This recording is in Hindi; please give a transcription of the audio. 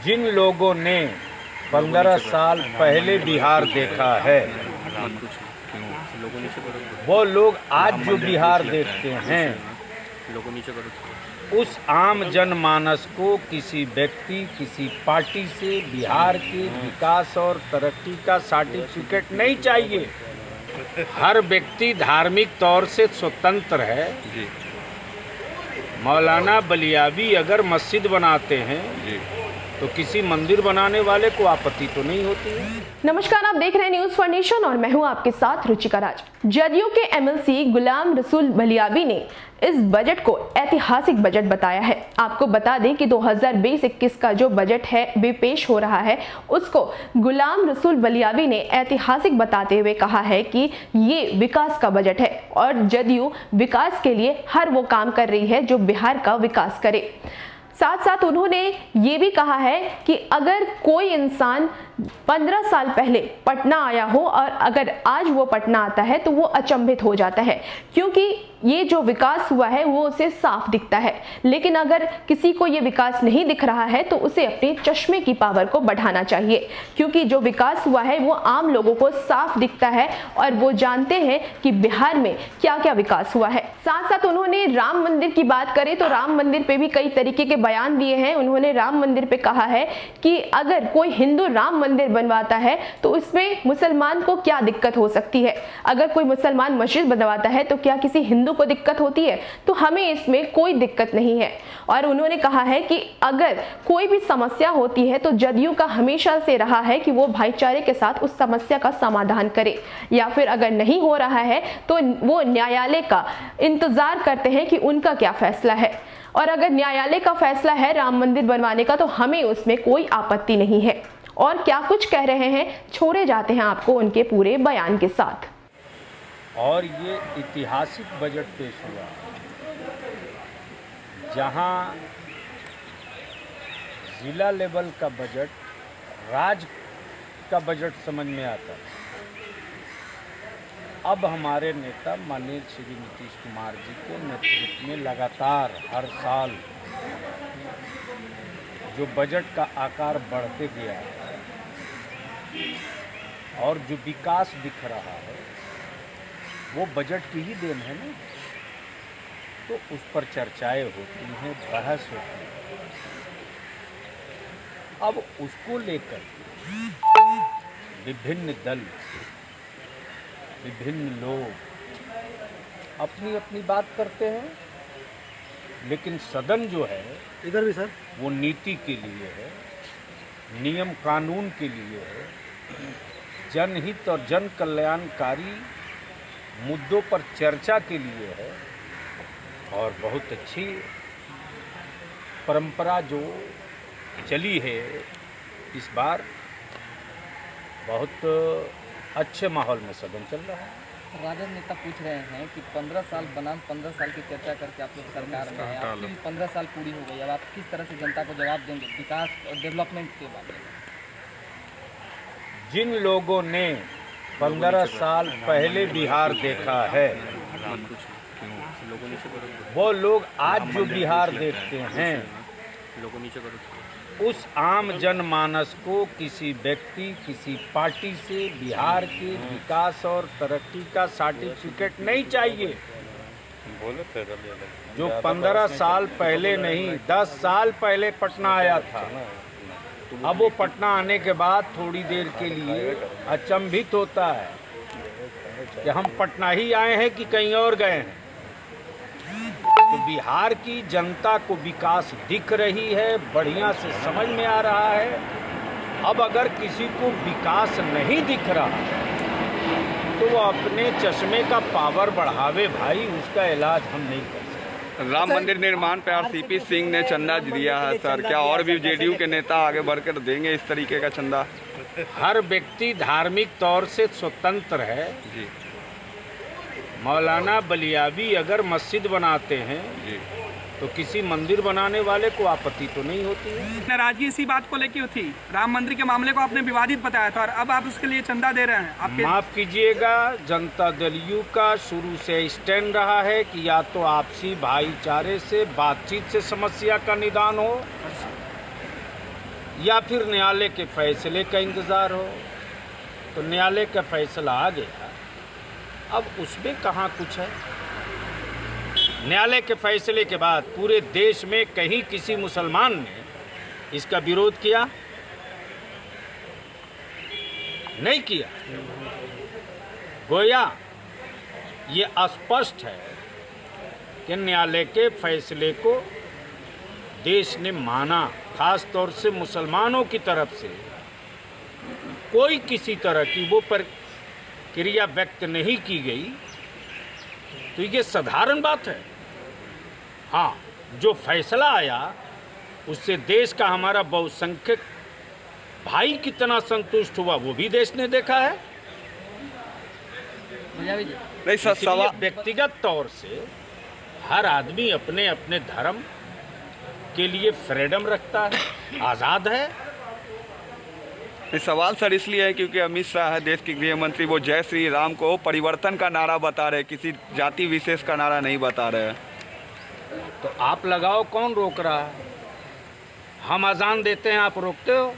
जिन लोगों ने 15 साल पहले बिहार देखा है वो लोग आज जो बिहार देखते हैं उस आम जनमानस को किसी व्यक्ति किसी पार्टी से बिहार के विकास और तरक्की का सर्टिफिकेट नहीं चाहिए। हर व्यक्ति धार्मिक तौर से स्वतंत्र है। मौलाना बलियावी अगर मस्जिद बनाते हैं तो किसी मंदिर बनाने वाले को आपत्ति तो नहीं होती है। नमस्कार, आप देख रहे हैं न्यूज फॉर नेशन और मैं हूं आपके साथ रुचिका राज। जदयू के एमएलसी गुलाम रसूल बलियावी ने इस बजट को ऐतिहासिक बजट बताया है। आपको बता दें कि 2020-21 का जो बजट है भी पेश हो रहा है उसको गुलाम रसूल बलियावी ने ऐतिहासिक बताते हुए कहा है कि ये विकास का बजट है और जदयू विकास के लिए हर वो काम कर रही है जो बिहार का विकास करे। साथ साथ उन्होंने ये भी कहा है कि अगर कोई इंसान 15 साल पहले पटना आया हो और अगर आज वो पटना आता है तो वो अचंभित हो जाता है, क्योंकि ये जो विकास हुआ है वो उसे साफ दिखता है। लेकिन अगर किसी को ये विकास नहीं दिख रहा है तो उसे अपने चश्मे की पावर को बढ़ाना चाहिए, क्योंकि जो विकास हुआ है वो आम लोगों को साफ दिखता है और वो जानते हैं कि बिहार में क्या क्या विकास हुआ है। साथ साथ उन्होंने राम मंदिर की बात करें तो राम मंदिर पे भी कई तरीके के बयान दिए हैं। उन्होंने राम मंदिर पे कहा है कि अगर कोई हिंदू राम मंदिर बनवाता है तो इसमें मुसलमान को क्या दिक्कत हो सकती है। अगर कोई मुसलमान मस्जिद बनवाता है तो क्या किसी हिंदू को दिक्कत होती है? तो हमें इसमें कोई दिक्कत नहीं है। और उन्होंने कहा है कि अगर कोई भी समस्या होती है तो जदयू का हमेशा से रहा है कि वो भाईचारे के साथ उस समस्या का समाधान करे, या फिर अगर नहीं हो रहा है तो वो न्यायालय का इंतजार करते हैं कि उनका क्या फैसला है। और अगर न्यायालय का फैसला है राम मंदिर बनवाने का तो हमें उसमें कोई आपत्ति नहीं है। और क्या कुछ कह रहे हैं, छोड़े जाते हैं आपको उनके पूरे बयान के साथ। और ये ऐतिहासिक बजट पेश हुआ जहां जिला लेवल का बजट राज्य का बजट समझ में आता है। अब हमारे नेता माननीय श्री नीतीश कुमार जी के नेतृत्व में लगातार हर साल जो बजट का आकार बढ़ते गया है और जो विकास दिख रहा है वो बजट की ही देन है ना। तो उस पर चर्चाएं होती हैं, बहस होती है। अब उसको लेकर विभिन्न दल विभिन्न लोग अपनी अपनी बात करते हैं, लेकिन सदन जो है इधर भी सर वो नीति के लिए है, नियम कानून के लिए है, जनहित और जन कल्याणकारी मुद्दों पर चर्चा के लिए है। और बहुत अच्छी परंपरा जो चली है इस बार बहुत अच्छे माहौल में सदन चल रहा है। राजद नेता पूछ रहे हैं कि 15 साल बनाम 15 साल की चर्चा करके आप लोग सरकार में हैं, आपकी 15 साल पूरी हो गई, अब आप किस तरह से जनता को जवाब देंगे विकास और डेवलपमेंट के बारे में? जिन लोगों ने 15 साल पहले बिहार देखा है वो लोग आज जो बिहार देखते हैं उस आम जनमानस को किसी व्यक्ति किसी पार्टी से बिहार के विकास और तरक्की का सर्टिफिकेट नहीं चाहिए। जो 15 साल पहले नहीं 10 साल पहले पटना आया था, अब वो पटना आने के बाद थोड़ी देर के लिए अचंभित होता है कि हम पटना ही आए हैं कि कहीं और गए हैं। तो बिहार की जनता को विकास दिख रही है, बढ़िया से समझ में आ रहा है। अब अगर किसी को विकास नहीं दिख रहा तो वो अपने चश्मे का पावर बढ़ावे भाई, उसका इलाज हम नहीं कर सकते। राम मंदिर निर्माण पे आरसीपी सिंह ने चंदा दिया है सर, क्या और भी जेडीयू के नेता आगे बढ़कर देंगे इस तरीके का चंदा? हर व्यक्ति धार्मिक तौर से स्वतंत्र है जी। मौलाना बलियावी अगर मस्जिद बनाते हैं जी तो किसी मंदिर बनाने वाले को आपत्ति तो नहीं होती है। नाराजगी इसी बात को लेकर थी, राम मंदिर के मामले को आपने विवादित बताया था और अब आप उसके लिए चंदा दे रहे हैं। आपके माफ कीजिएगा, जनता दल यू का शुरू से स्टैंड रहा है कि या तो आपसी भाईचारे से बातचीत से समस्या का निदान हो या फिर न्यायालय के फैसले का इंतज़ार हो। तो न्यायालय का फैसला आ गया, अब उसमें कहाँ कुछ है। न्यायालय के फैसले के बाद पूरे देश में कहीं किसी मुसलमान ने इसका विरोध किया? नहीं किया। गोया ये स्पष्ट है कि न्यायालय के फैसले को देश ने माना, खास तौर से मुसलमानों की तरफ से कोई किसी तरह की वो प्रक्रिया व्यक्त नहीं की गई। तो ये साधारण बात है। हाँ, जो फैसला आया उससे देश का हमारा बहुसंख्यक भाई कितना संतुष्ट हुआ वो भी देश ने देखा है। भैयावी जी, नहीं सर, इसलिए सवाल व्यक्तिगत तौर से हर आदमी अपने अपने धर्म के लिए फ्रीडम रखता है, आज़ाद है। ये सवाल सर इसलिए है क्योंकि अमित शाह है देश के गृह मंत्री, वो जय श्री राम को परिवर्तन का नारा बता रहे, किसी जाति विशेष का नारा नहीं बता रहे। तो आप लगाओ, कौन रोक रहा है? हम अजान देते हैं, आप रोकते हो?